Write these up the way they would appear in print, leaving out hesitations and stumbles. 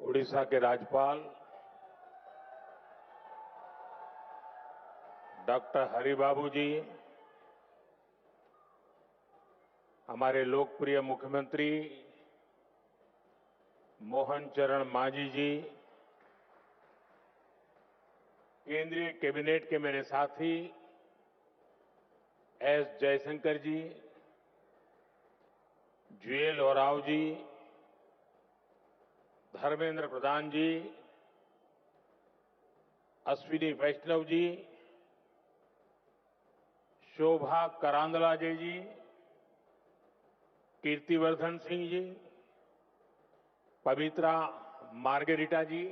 उड़ीसा के राज्यपाल डॉक्टर हरिबाबू जी, हमारे लोकप्रिय मुख्यमंत्री मोहन चरण मांझी जी, केंद्रीय कैबिनेट के मेरे साथी एस जयशंकर जी, जुएल ओराव जी, धर्मेंद्र प्रधान जी, अश्विनी वैष्णव जी, शोभा करांदलाजे जी, कीर्तिवर्धन सिंह जी, पवित्रा मार्गेरिटा जी,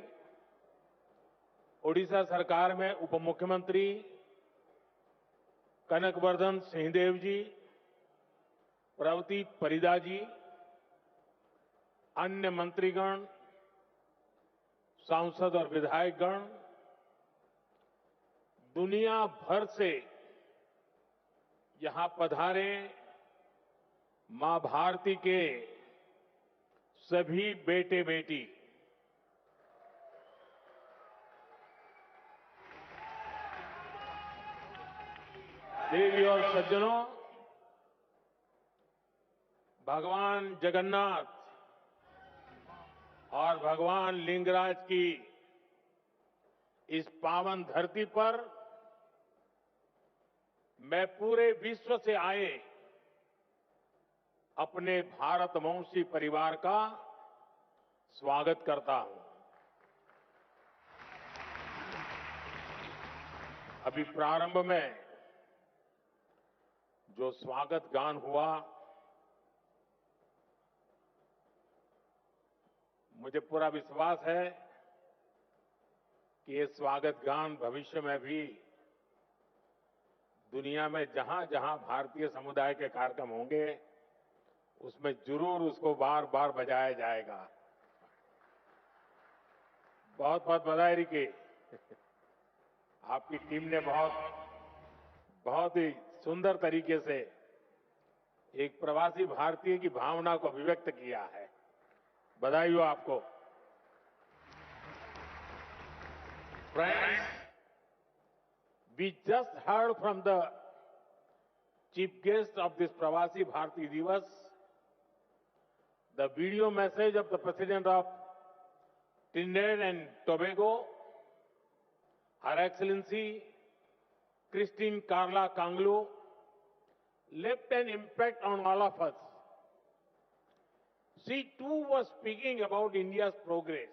ओडिशा सरकार में उप मुख्यमंत्री कनकवर्धन सिंहदेव जी, प्रवती परिदा जी, अन्य मंत्रीगण, सांसद और विधायकगण, दुनिया भर से यहां पधारे मां भारती के सभी बेटे बेटी, देवी और सज्जनों, भगवान जगन्नाथ और भगवान लिंगराज की इस पावन धरती पर मैं पूरे विश्व से आए अपने भारतवंशी परिवार का स्वागत करता हूं। अभी प्रारंभ में जो स्वागत गान हुआ, मुझे पूरा विश्वास है कि ये स्वागत गान भविष्य में भी दुनिया में जहां जहां भारतीय समुदाय के कार्यक्रम होंगे उसमें जरूर उसको बार बार बजाया जाएगा। बहुत बहुत बधाई रिकी। आपकी टीम ने बहुत ही सुंदर तरीके से एक प्रवासी भारतीय की भावना को अभिव्यक्त किया है। बधाई हो आपको। Friends, we just heard from the chief guest of this Pravasi Bharati Divas the video message of the President of Trinidad and Tobago, Her Excellency Christine Carla Kanglu, left an impact on all of us. She too was speaking about India's progress.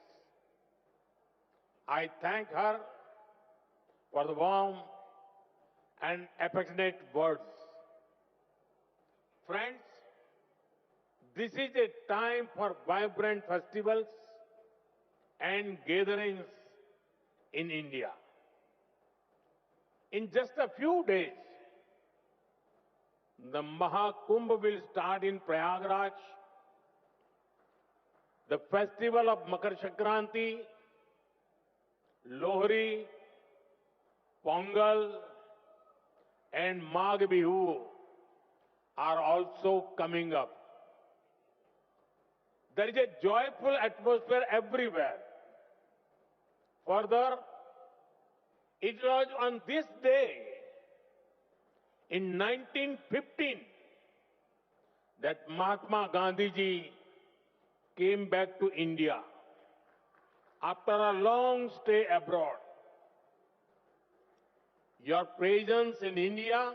I thank her for the warm and affectionate words. Friends, this is a time for vibrant festivals and gatherings in India. In just a few days, the Mahakumbh will start in Prayagraj. The festival of Makar Sankranti, Lohri, Pongal, and Magh Bihu are also coming up. There is a joyful atmosphere everywhere. Further, it was on this day in 1915 that Mahatma Gandhi ji came back to India after a long stay abroad. Your presence in India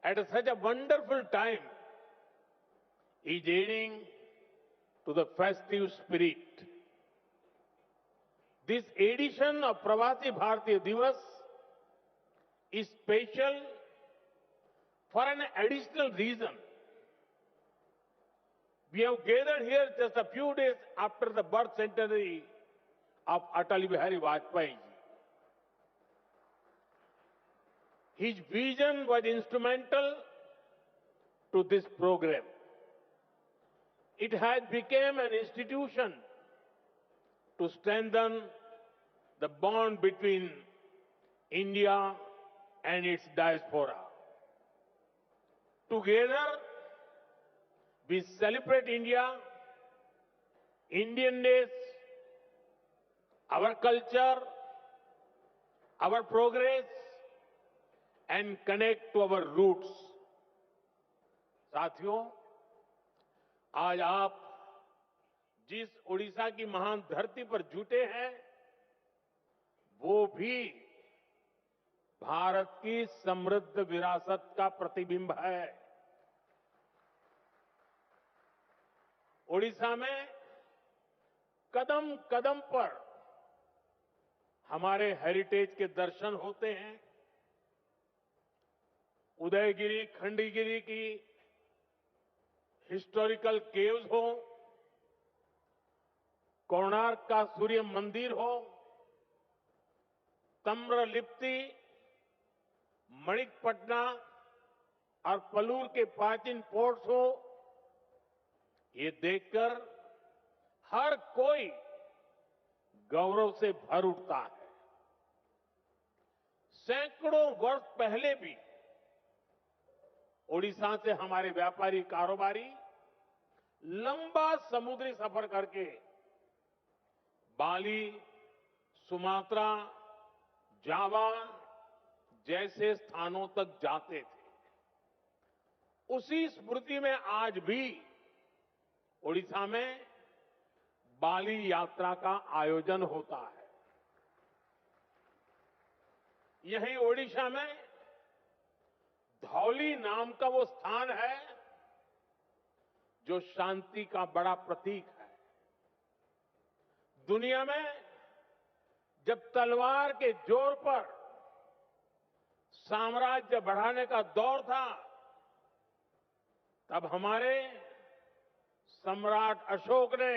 at such a wonderful time is aiding to the festive spirit. This edition of Pravasi Bharatiya Divas is special for an additional reason. We have gathered here just a few days after the birth centenary of Atal Bihari Vajpayee. His vision was instrumental to this program. It has become an institution to strengthen the bond between India and its diaspora. Together, we celebrate India Indianness, our culture, our progress, and connect to our roots. साथियों, आज आप जिस ओडिशा की महान धरती पर जुटे हैं, वो भी भारत की समृद्ध विरासत का प्रतिबिंब है। ओडिशा में कदम कदम पर हमारे हेरिटेज के दर्शन होते हैं। उदयगिरी, खंडगिरी की हिस्टोरिकल केव्स हो, कोणार्क का सूर्य मंदिर हो, ताम्रलिप्ति, मणिकपटना और पलूर के प्राचीन पोर्ट्स हो, ये देखकर हर कोई गौरव से भर उठता है। सैकड़ों वर्ष पहले भी ओडिशा से हमारे व्यापारी कारोबारी लंबा समुद्री सफर करके बाली, सुमात्रा, जावा जैसे स्थानों तक जाते थे। उसी स्मृति में आज भी ओडिशा में बाली यात्रा का आयोजन होता है। यहीं ओडिशा में धौली नाम का वो स्थान है जो शांति का बड़ा प्रतीक है। दुनिया में जब तलवार के जोर पर साम्राज्य बढ़ाने का दौर था, तब हमारे सम्राट अशोक ने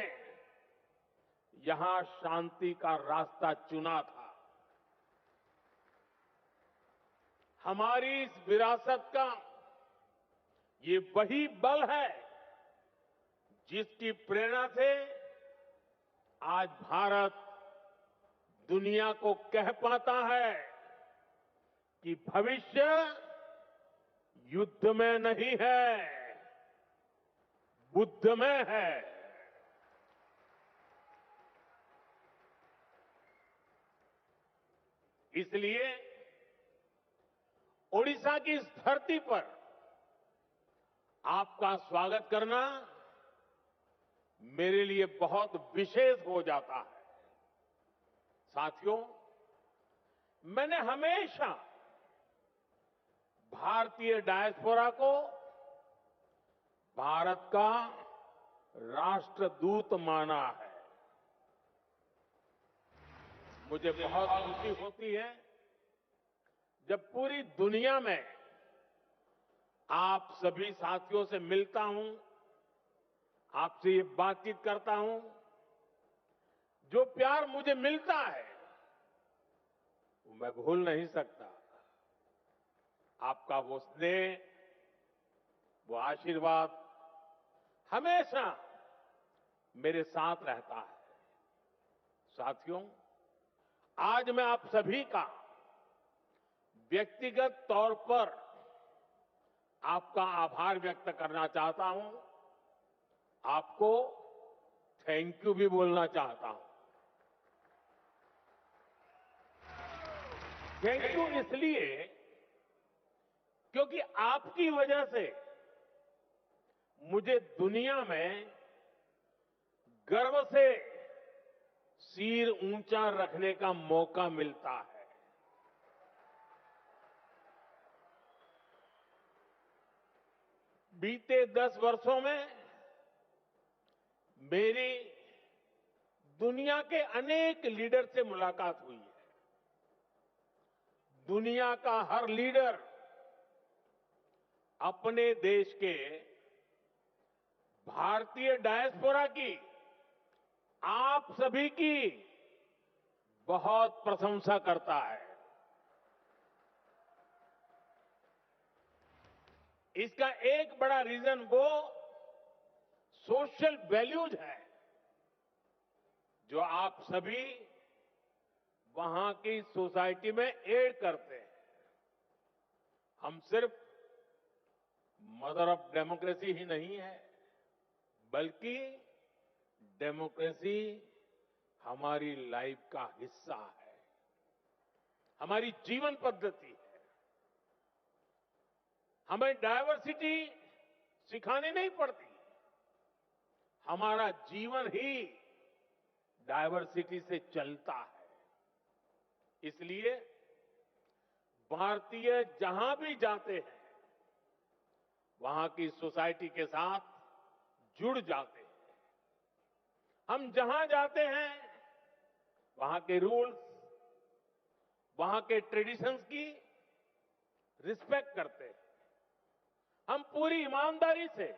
यहां शांति का रास्ता चुना था। हमारी इस विरासत का ये वही बल है जिसकी प्रेरणा से आज भारत दुनिया को कह पाता है कि भविष्य युद्ध में नहीं है, बुद्ध में है। इसलिए ओडिशा की इस धरती पर आपका स्वागत करना मेरे लिए बहुत विशेष हो जाता है। साथियों, मैंने हमेशा भारतीय डायस्पोरा को भारत का राष्ट्रदूत माना है। मुझे बहुत खुशी होती है जब पूरी दुनिया में आप सभी साथियों से मिलता हूं, आपसे ये बातचीत करता हूं। जो प्यार मुझे मिलता है वो मैं भूल नहीं सकता। आपका वो स्नेह, वो आशीर्वाद हमेशा मेरे साथ रहता है। साथियों, आज मैं आप सभी का व्यक्तिगत तौर पर आपका आभार व्यक्त करना चाहता हूं। आपको थैंक यू भी बोलना चाहता हूं। थैंक यू इसलिए क्योंकि आपकी वजह से मुझे दुनिया में गर्व से सिर ऊंचा रखने का मौका मिलता है। बीते 10 वर्षों में मेरी दुनिया के अनेक लीडर से मुलाकात हुई है। दुनिया का हर लीडर अपने देश के भारतीय डायस्पोरा की, आप सभी की बहुत प्रशंसा करता है। इसका एक बड़ा रीजन वो सोशल वैल्यूज है जो आप सभी वहां की सोसाइटी में ऐड करते हैं। हम सिर्फ मदर ऑफ डेमोक्रेसी ही नहीं है, बल्कि डेमोक्रेसी हमारी लाइफ का हिस्सा है, हमारी जीवन पद्धति है। हमें डायवर्सिटी सिखानी नहीं पड़ती, हमारा जीवन ही डायवर्सिटी से चलता है। इसलिए भारतीय जहां भी जाते हैं, वहां की सोसाइटी के साथ जुड़ जाते हैं। हम जहां जाते हैं, वहां के रूल्स, वहां के ट्रेडिशंस की रिस्पेक्ट करते हैं। हम पूरी ईमानदारी से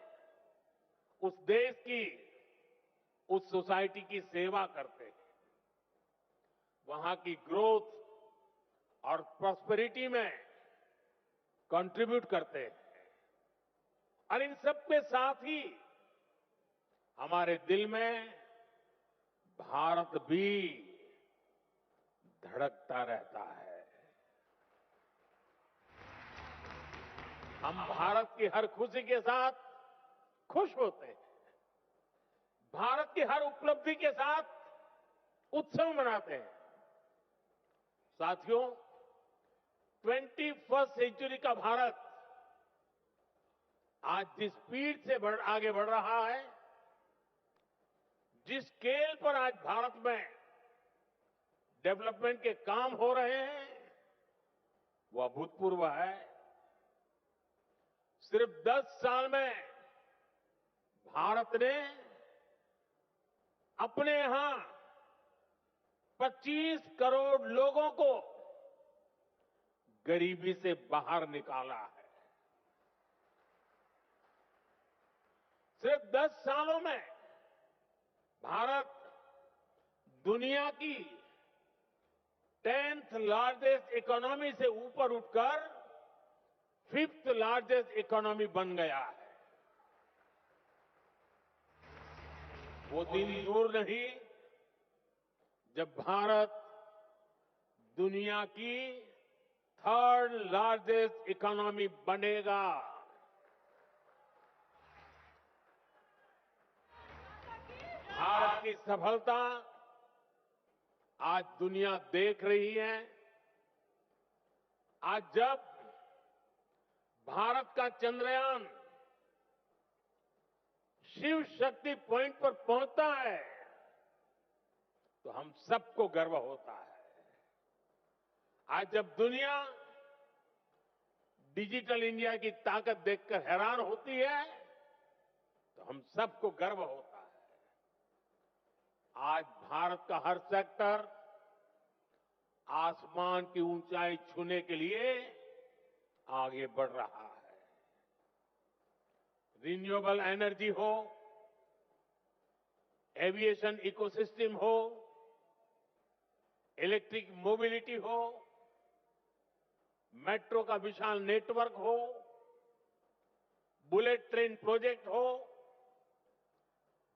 उस देश की, उस सोसाइटी की सेवा करते हैं। वहां की ग्रोथ और प्रॉस्पेरिटी में कंट्रीब्यूट करते हैं। और इन सब के साथ ही हमारे दिल में भारत भी धड़कता रहता है। हम भारत की हर खुशी के साथ खुश होते हैं। भारत की हर उपलब्धि के साथ उत्सव मनाते हैं। साथियों, 21st सेंचुरी का भारत आज जिस स्पीड से आगे बढ़ रहा है, जिस स्केल पर आज भारत में डेवलपमेंट के काम हो रहे हैं, वह अभूतपूर्व है। सिर्फ 10 साल में भारत ने अपने यहां 25 करोड़ लोगों को गरीबी से बाहर निकाला है। सिर्फ 10 सालों में भारत दुनिया की 10th लार्जेस्ट इकोनॉमी से ऊपर उठकर 5th लार्जेस्ट इकोनॉमी बन गया है। वो दिन दूर नहीं जब भारत दुनिया की 3rd लार्जेस्ट इकोनॉमी बनेगा। भारत की सफलता आज दुनिया देख रही है। आज जब भारत का चंद्रयान शिव शक्ति पॉइंट पर पहुंचता है, तो हम सबको गर्व होता है। आज जब दुनिया डिजिटल इंडिया की ताकत देखकर हैरान होती है, तो हम सबको गर्व होता है। आज भारत का हर सेक्टर आसमान की ऊंचाई छूने के लिए आगे बढ़ रहा है। रिन्यूएबल एनर्जी हो, एविएशन इकोसिस्टम हो, इलेक्ट्रिक मोबिलिटी हो, मेट्रो का विशाल नेटवर्क हो, बुलेट ट्रेन प्रोजेक्ट हो,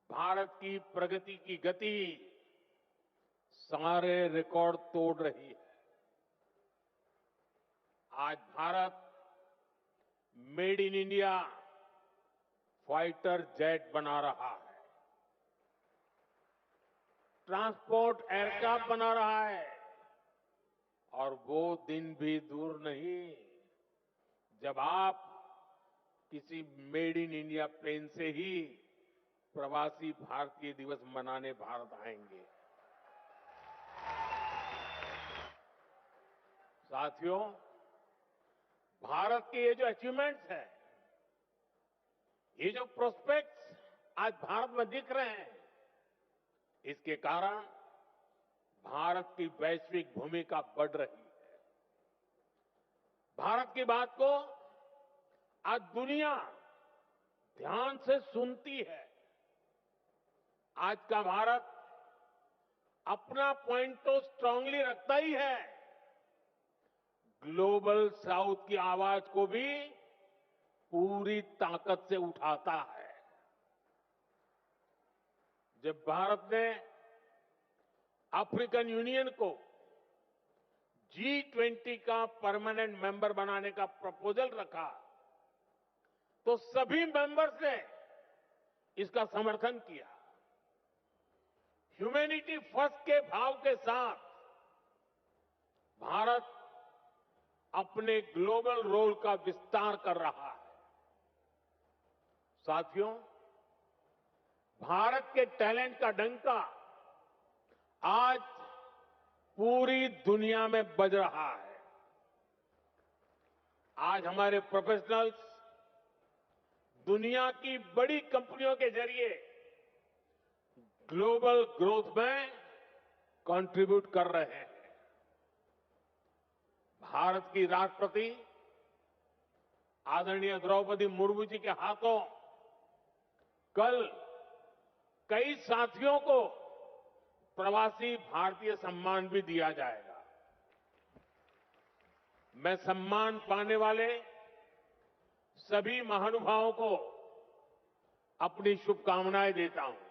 भारत की प्रगति की गति सारे रिकॉर्ड तोड़ रही है। आज Bharat made in India fighter jet बना रहा है, ट्रांसपोर्ट एयरक्राफ्ट बना रहा है, और वो दिन भी दूर नहीं जब आप किसी मेड इन इंडिया प्लेन से ही प्रवासी भारतीय दिवस मनाने भारत आएंगे। साथियों, भारत के ये जो अचीवमेंट्स हैं, ये जो प्रोस्पेक्ट्स आज भारत में दिख रहे हैं, इसके कारण भारत की वैश्विक भूमिका बढ़ रही है। भारत की बात को आज दुनिया ध्यान से सुनती है। आज का भारत अपना पॉइंट तो स्ट्रांगली रखता ही है, ग्लोबल साउथ की आवाज को भी पूरी ताकत से उठाता है। जब भारत ने अफ्रीकन यूनियन को G20 का परमानेंट मेंबर बनाने का प्रपोजल रखा, तो सभी मेंबर्स ने इसका समर्थन किया। ह्यूमैनिटी फर्स्ट के भाव के साथ भारत अपने ग्लोबल रोल का विस्तार कर रहा है। साथियों, भारत के टैलेंट का डंका आज पूरी दुनिया में बज रहा है। आज हमारे प्रोफेशनल्स दुनिया की बड़ी कंपनियों के जरिए ग्लोबल ग्रोथ में कंट्रीब्यूट कर रहे हैं। भारत की राष्ट्रपति आदरणीय द्रौपदी मुर्मू जी के हाथों कल कई साथियों को प्रवासी भारतीय सम्मान भी दिया जाएगा। मैं सम्मान पाने वाले सभी महानुभावों को अपनी शुभकामनाएं देता हूं।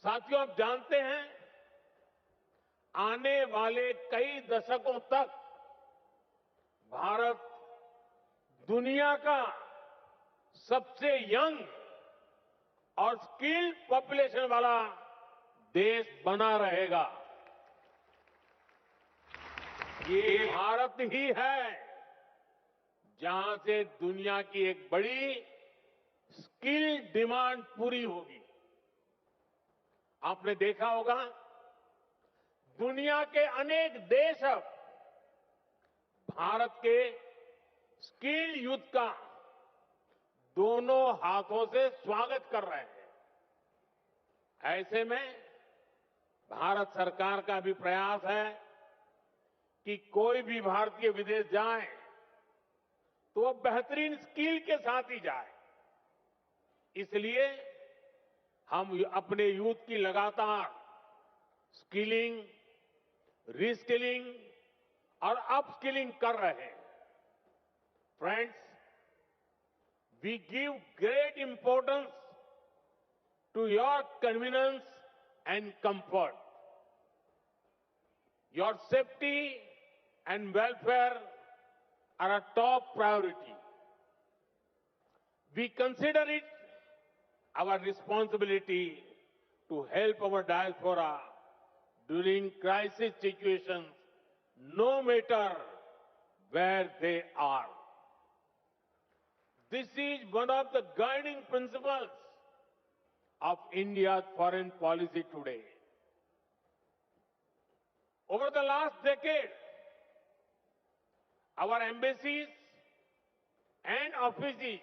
साथियों, आप जानते हैं, आने वाले कई दशकों तक भारत दुनिया का सबसे यंग और स्किल्ड पॉपुलेशन वाला देश बना रहेगा। ये भारत ही है जहां से दुनिया की एक बड़ी स्किल डिमांड पूरी होगी। आपने देखा होगा, दुनिया के अनेक देश अब भारत के स्किल यूथ का दोनों हाथों से स्वागत कर रहे हैं। ऐसे में भारत सरकार का भी प्रयास है कि कोई भी भारतीय विदेश जाए तो वो बेहतरीन स्किल के साथ ही जाए। इसलिए हम अपने यूथ की लगातार स्किलिंग, रीस्किलिंग और अपस्किलिंग कर रहे हैं। Friends, we give great importance to your convenience and comfort. Your safety and welfare are a top priority. We consider it our responsibility to help our diaspora during crisis situations, no matter where they are. This is one of the guiding principles of India's foreign policy today. Over the last decade, our embassies and offices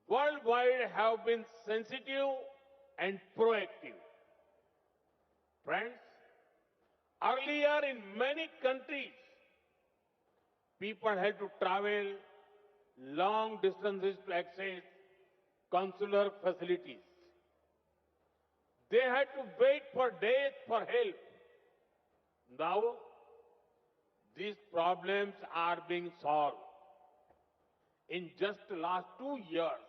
worldwide have been sensitive and proactive. Friends, earlier in many countries, people had to travel long distances to access consular facilities. They had to wait for days for help. Now, these problems are being solved. In just the last 2 years,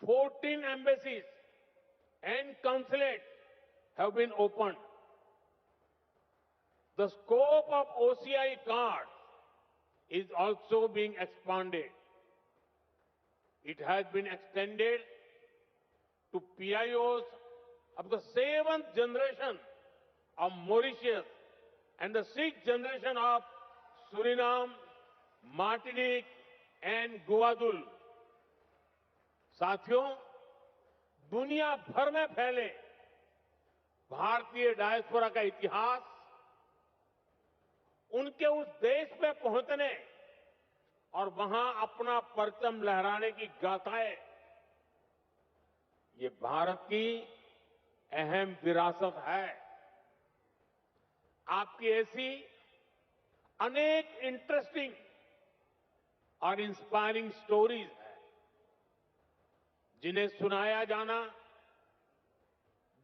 14 embassies and consulates have been opened. The scope of OCI cards is also being expanded. It has been extended to PIOs of the 7th generation of Mauritius and the 6th generation of Suriname, Martinique and Guadeloupe. साथियों, दुनिया भर में फैले भारतीय diaspora का इतिहास, उनके उस देश में पहुंचने और वहां अपना परचम लहराने की गाथाएं, ये भारत की अहम विरासत है। आपकी ऐसी अनेक इंटरेस्टिंग और इंस्पायरिंग स्टोरीज हैं, जिन्हें सुनाया जाना,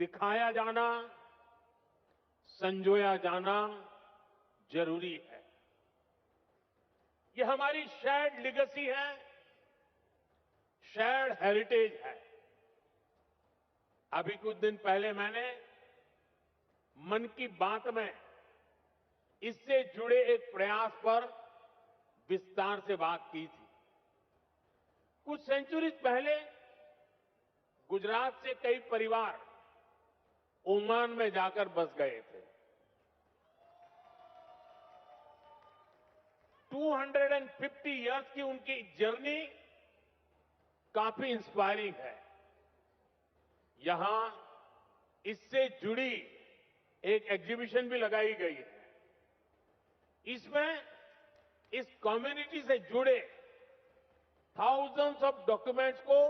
दिखाया जाना, संजोया जाना जरूरी है। ये हमारी शेयर्ड लीगेसी है, शेयर्ड हेरिटेज है। अभी कुछ दिन पहले मैंने मन की बात में इससे जुड़े एक प्रयास पर विस्तार से बात की थी। कुछ सेंचुरीज पहले गुजरात से कई परिवार ओमान में जाकर बस गए थे। 250 इयर्स की उनकी जर्नी काफी इंस्पायरिंग है। यहां इससे जुड़ी एक एग्जीबिशन भी लगाई गई है। इसमें इस कम्युनिटी से जुड़े थाउजेंड्स ऑफ डॉक्यूमेंट्स को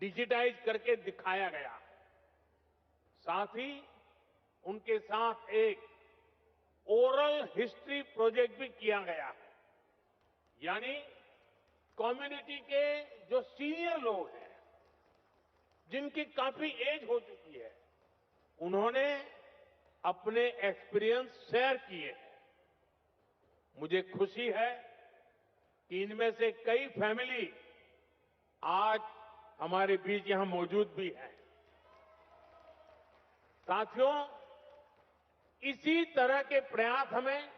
डिजिटाइज करके दिखाया गया। साथ ही उनके साथ एक ओरल हिस्ट्री प्रोजेक्ट भी किया गया है। यानी कम्युनिटी के जो सीनियर लोग हैं, जिनकी काफी एज हो चुकी है, उन्होंने अपने एक्सपीरियंस शेयर किए हैं। मुझे खुशी है कि इनमें से कई फैमिली आज हमारे बीच यहां मौजूद भी हैं। साथियों, इसी तरह के प्रयास हमें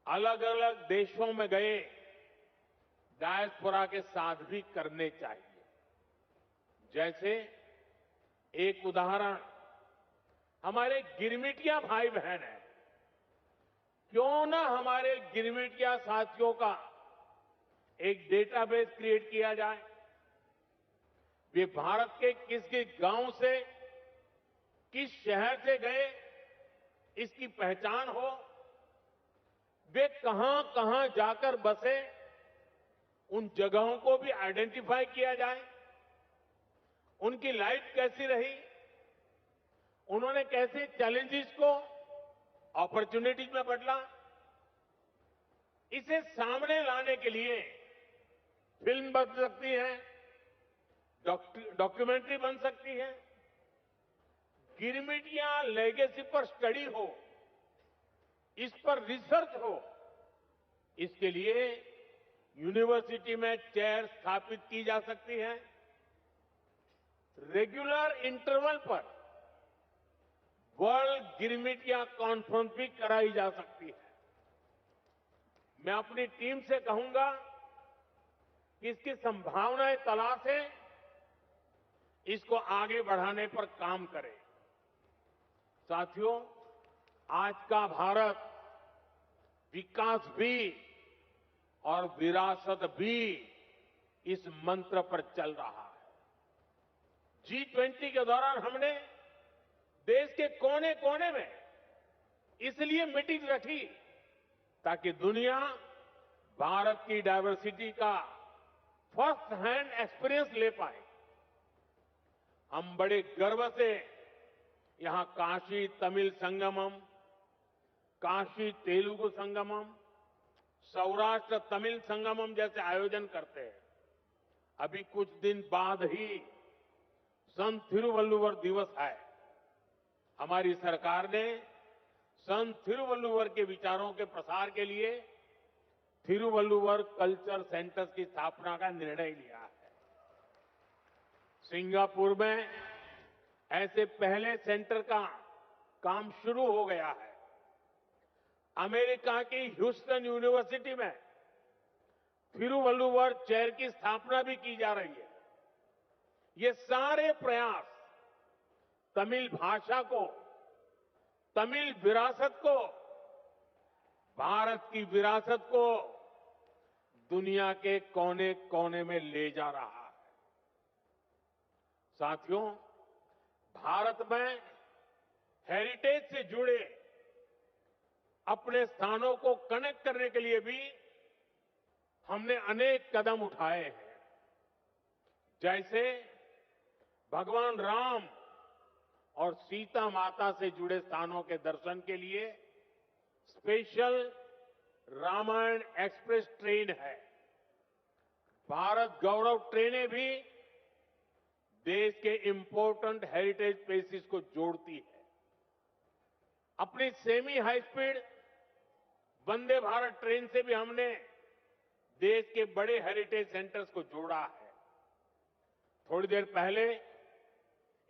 अलग अलग देशों में गए डायस्पोरा के साथ भी करने चाहिए। जैसे एक उदाहरण हमारे गिरमिटिया भाई बहन हैं। क्यों ना हमारे गिरमिटिया साथियों का एक डेटाबेस क्रिएट किया जाए। वे भारत के किस किस गांव से, किस शहर से गए, इसकी पहचान हो। वे कहां कहां जाकर बसे, उन जगहों को भी आइडेंटिफाई किया जाए। उनकी लाइफ कैसी रही, उन्होंने कैसे चैलेंजेस को अपॉर्चुनिटीज में बदला। इसे सामने लाने के लिए फिल्म बन सकती है, डॉक्यूमेंट्री बन सकती है, गिरमिटिया लेगेसी पर स्टडी हो, इस पर रिसर्च हो। इसके लिए यूनिवर्सिटी में चेयर स्थापित की जा सकती है। रेगुलर इंटरवल पर वर्ल्ड गिरमिटिया कॉन्फ्रेंस भी कराई जा सकती है। मैं अपनी टीम से कहूंगा कि इसकी संभावनाएं तलाशें, इसको आगे बढ़ाने पर काम करें। साथियों, आज का भारत विकास भी और विरासत भी इस मंत्र पर चल रहा है। G20 के दौरान हमने देश के कोने कोने में इसलिए मीटिंग रखी ताकि दुनिया भारत की डायवर्सिटी का फर्स्ट हैंड एक्सपीरियंस ले पाए। हम बड़े गर्व से यहां काशी तमिल संगमम, काशी तेलुगु संगमम, सौराष्ट्र तमिल संगमम जैसे आयोजन करते हैं। अभी कुछ दिन बाद ही संत थिरुवल्लुवर दिवस है। हमारी सरकार ने संत थिरुवल्लुवर के विचारों के प्रसार के लिए थिरुवल्लुवर कल्चर सेंटर्स की स्थापना का निर्णय लिया है। सिंगापुर में ऐसे पहले सेंटर का काम शुरू हो गया है। अमेरिका की ह्यूस्टन यूनिवर्सिटी में थिरुवल्लुवर चेयर की स्थापना भी की जा रही है। ये सारे प्रयास तमिल भाषा को, तमिल विरासत को, भारत की विरासत को दुनिया के कोने कोने में ले जा रहा है। साथियों, भारत में हेरिटेज से जुड़े अपने स्थानों को कनेक्ट करने के लिए भी हमने अनेक कदम उठाए हैं। जैसे भगवान राम और सीता माता से जुड़े स्थानों के दर्शन के लिए स्पेशल रामायण एक्सप्रेस ट्रेन है। भारत गौरव ट्रेनें भी देश के इंपॉर्टेंट हेरिटेज प्लेसेस को जोड़ती है। अपनी semi high speed Vande Bharat train से भी हमने देश के बड़े हेरिटेज सेंटर्स को जोड़ा है। थोड़ी देर पहले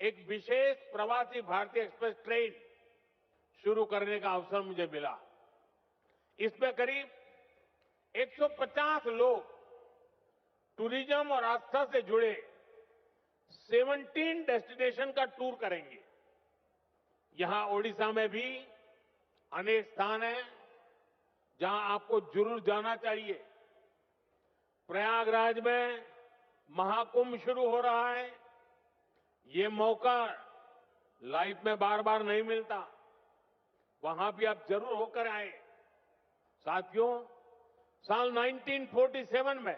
एक विशेष प्रवासी भारतीय एक्सप्रेस ट्रेन शुरू करने का अवसर मुझे मिला। इसमें करीब 150 लोग टूरिज्म और आस्था से जुड़े 17 डेस्टिनेशन का टूर करेंगे। यहां ओडिशा में भी अनेक स्थान हैं जहां आपको जरूर जाना चाहिए। प्रयागराज में महाकुंभ शुरू हो रहा है। ये मौका लाइफ में बार बार नहीं मिलता। वहां भी आप जरूर होकर आए। साथियों, साल 1947 में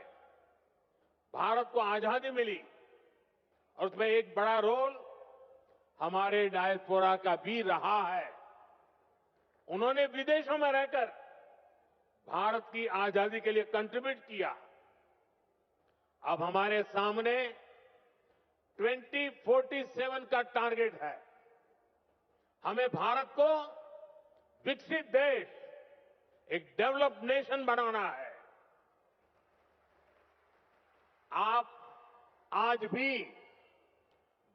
भारत को आजादी मिली और उसमें एक बड़ा रोल हमारे डायस्पोरा का भी रहा है। उन्होंने विदेशों में रहकर भारत की आजादी के लिए कंट्रीब्यूट किया। अब हमारे सामने 2047 का टारगेट है। हमें भारत को विकसित देश, एक डेवलप्ड नेशन बनाना है। आप आज भी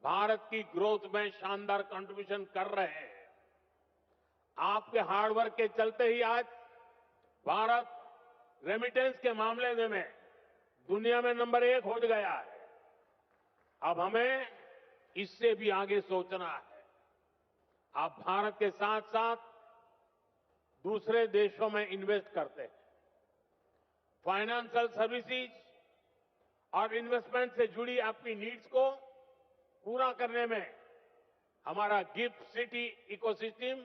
भारत की ग्रोथ में शानदार कंट्रीब्यूशन कर रहे हैं। आपके हार्डवर्क के चलते ही आज भारत रेमिटेंस के मामले में दुनिया में नंबर 1 हो गया है। अब हमें इससे भी आगे सोचना है। आप भारत के साथ साथ दूसरे देशों में इन्वेस्ट करते हैं। फाइनेंशियल सर्विसेज और इन्वेस्टमेंट से जुड़ी आपकी नीड्स को पूरा करने में हमारा गिफ्ट सिटी इकोसिस्टम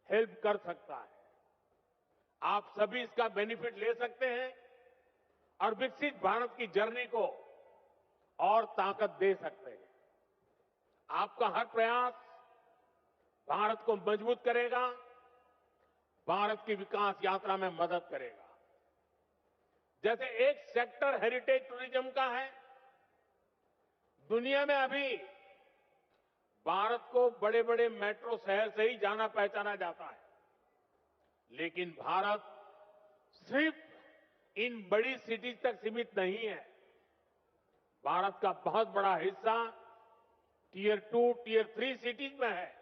हेल्प कर सकता है। आप सभी इसका बेनिफिट ले सकते हैं और विकसित भारत की जर्नी को और ताकत दे सकते हैं। आपका हर प्रयास भारत को मजबूत करेगा, भारत की विकास यात्रा में मदद करेगा। जैसे एक सेक्टर हेरिटेज टूरिज्म का है। दुनिया में अभी भारत को बड़े बड़े मेट्रो शहर से ही जाना पहचाना जाता है, लेकिन भारत सिर्फ इन बड़ी सिटीज तक सीमित नहीं है। भारत का बहुत बड़ा हिस्सा टियर 2, टियर 3 सिटीज में है,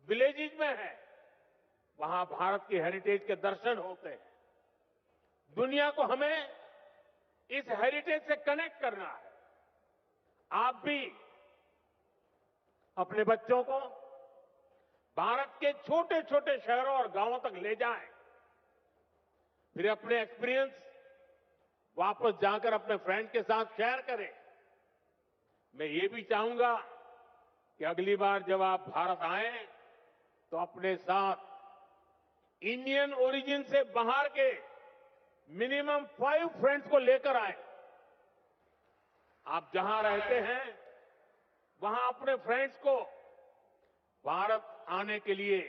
विलेजेज में है। वहां भारत की हेरिटेज के दर्शन होते हैं। दुनिया को हमें इस हेरिटेज से कनेक्ट करना है। आप भी अपने बच्चों को भारत के छोटे छोटे शहरों और गांवों तक ले जाएं, फिर अपने एक्सपीरियंस वापस जाकर अपने फ्रेंड के साथ शेयर करें। मैं ये भी चाहूंगा कि अगली बार जब आप भारत आएं तो अपने साथ इंडियन ओरिजिन से बाहर के मिनिमम 5 फ्रेंड्स को लेकर आए। आप जहां रहते हैं वहां अपने फ्रेंड्स को भारत आने के लिए,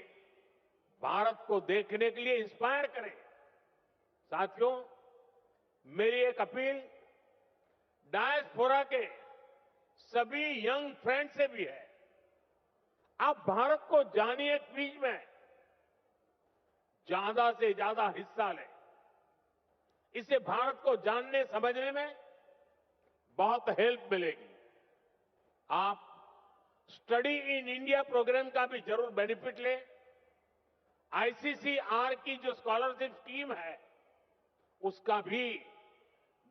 भारत को देखने के लिए इंस्पायर करें। साथियों, मेरी एक अपील डायस्पोरा के सभी यंग फ्रेंड से भी है। आप भारत को जानिए, क्विज में ज्यादा से ज्यादा हिस्सा लें। इससे भारत को जानने समझने में बहुत हेल्प मिलेगी। आप स्टडी इन इंडिया प्रोग्राम का भी जरूर बेनिफिट लें। आईसीसीआर की जो स्कॉलरशिप स्कीम है उसका भी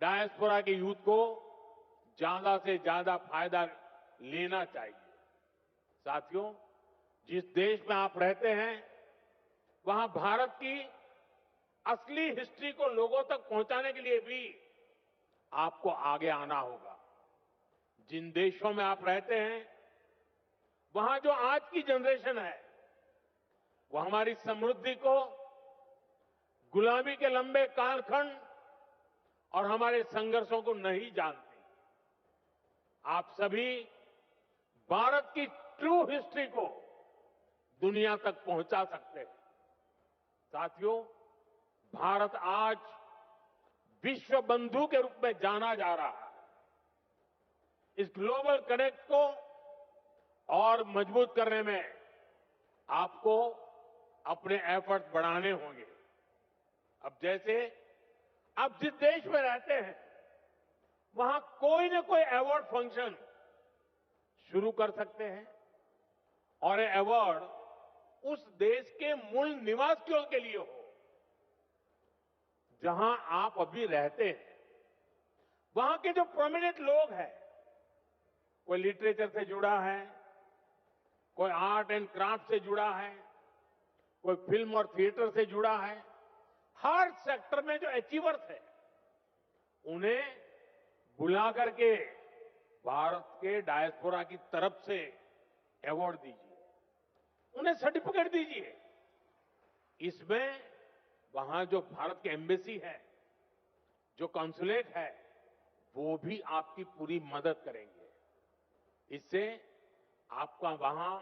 डायस्पोरा के यूथ को ज्यादा से ज्यादा फायदा लेना चाहिए। साथियों, जिस देश में आप रहते हैं वहां भारत की असली हिस्ट्री को लोगों तक पहुंचाने के लिए भी आपको आगे आना होगा। जिन देशों में आप रहते हैं वहां जो आज की जनरेशन है वो हमारी समृद्धि को, गुलामी के लंबे कालखंड और हमारे संघर्षों को नहीं जानती। आप सभी भारत की ट्रू हिस्ट्री को दुनिया तक पहुंचा सकते हैं। साथियों, भारत आज विश्व बंधु के रूप में जाना जा रहा है। इस ग्लोबल कनेक्ट को और मजबूत करने में आपको अपने एफर्ट बढ़ाने होंगे। अब जैसे आप जिस देश में रहते हैं वहां कोई न कोई अवार्ड फंक्शन शुरू कर सकते हैं और ये अवार्ड उस देश के मूल निवासियों के लिए हो जहां आप अभी रहते हैं। वहां के जो प्रोमिनेंट लोग हैं कोई लिटरेचर से जुड़ा है, कोई आर्ट एंड क्राफ्ट से जुड़ा है, कोई फिल्म और थिएटर से जुड़ा है। हर सेक्टर में जो अचीवर्स है उन्हें बुला करके भारत के डायस्पोरा की तरफ से अवार्ड दीजिए, उन्हें सर्टिफिकेट दीजिए। इसमें वहां जो भारत की एम्बेसी है, जो कॉन्सुलेट है, वो भी आपकी पूरी मदद करेंगे। इससे आपका वहां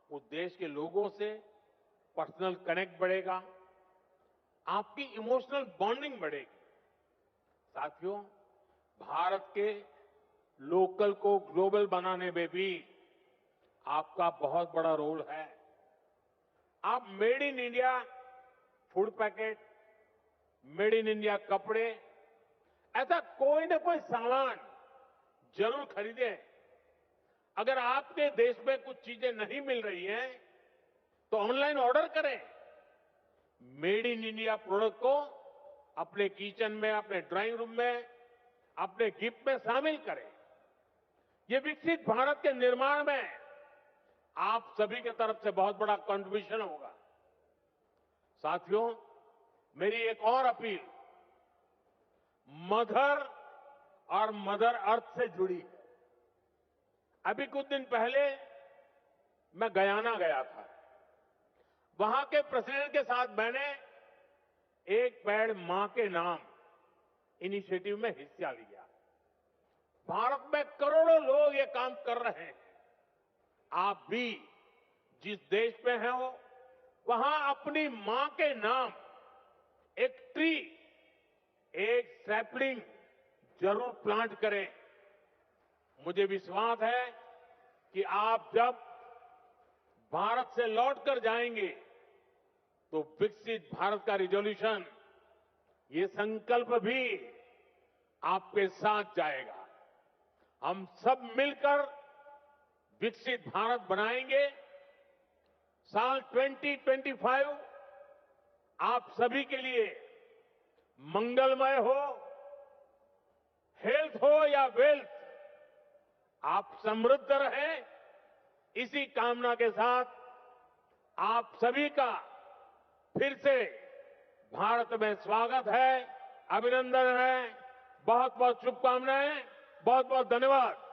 उस देश के लोगों से पर्सनल कनेक्ट बढ़ेगा, आपकी इमोशनल बॉन्डिंग बढ़ेगी। साथियों, भारत के लोकल को ग्लोबल बनाने में भी आपका बहुत बड़ा रोल है। आप made in India food packet, made in India कपड़े, ऐसा कोई ना कोई सामान जरूर खरीदें। अगर आपके देश में कुछ चीजें नहीं मिल रही हैं, तो ऑनलाइन ऑर्डर करें। मेड इन इंडिया प्रोडक्ट को अपने किचन में, अपने ड्राइंग रूम में, अपने गिफ्ट में शामिल करें। ये विकसित भारत के निर्माण में आप सभी की तरफ से बहुत बड़ा कंट्रीब्यूशन होगा। साथियों, मेरी एक और अपील मदर और मदर अर्थ से जुड़ी है। अभी कुछ दिन पहले मैं गयाना गया था। वहां के प्रेसिडेंट के साथ मैंने एक पेड़ मां के नाम इनिशिएटिव में हिस्सा लिया। भारत में करोड़ों लोग ये काम कर रहे हैं। आप भी जिस देश में हैं हो, वहां अपनी मां के नाम एक ट्री, एक सैपलिंग जरूर प्लांट करें। मुझे विश्वास है कि आप जब भारत से लौटकर जाएंगे तो विकसित भारत का रिजोल्यूशन, ये संकल्प भी आपके साथ जाएगा। हम सब मिलकर विकसित भारत बनाएंगे। साल 2025 आप सभी के लिए मंगलमय हो, हेल्थ हो या वेल्थ, आप समृद्ध रहें, इसी कामना के साथ आप सभी का फिर से भारत में स्वागत है, अभिनंदन है। बहुत बहुत शुभकामनाएं, बहुत बहुत धन्यवाद।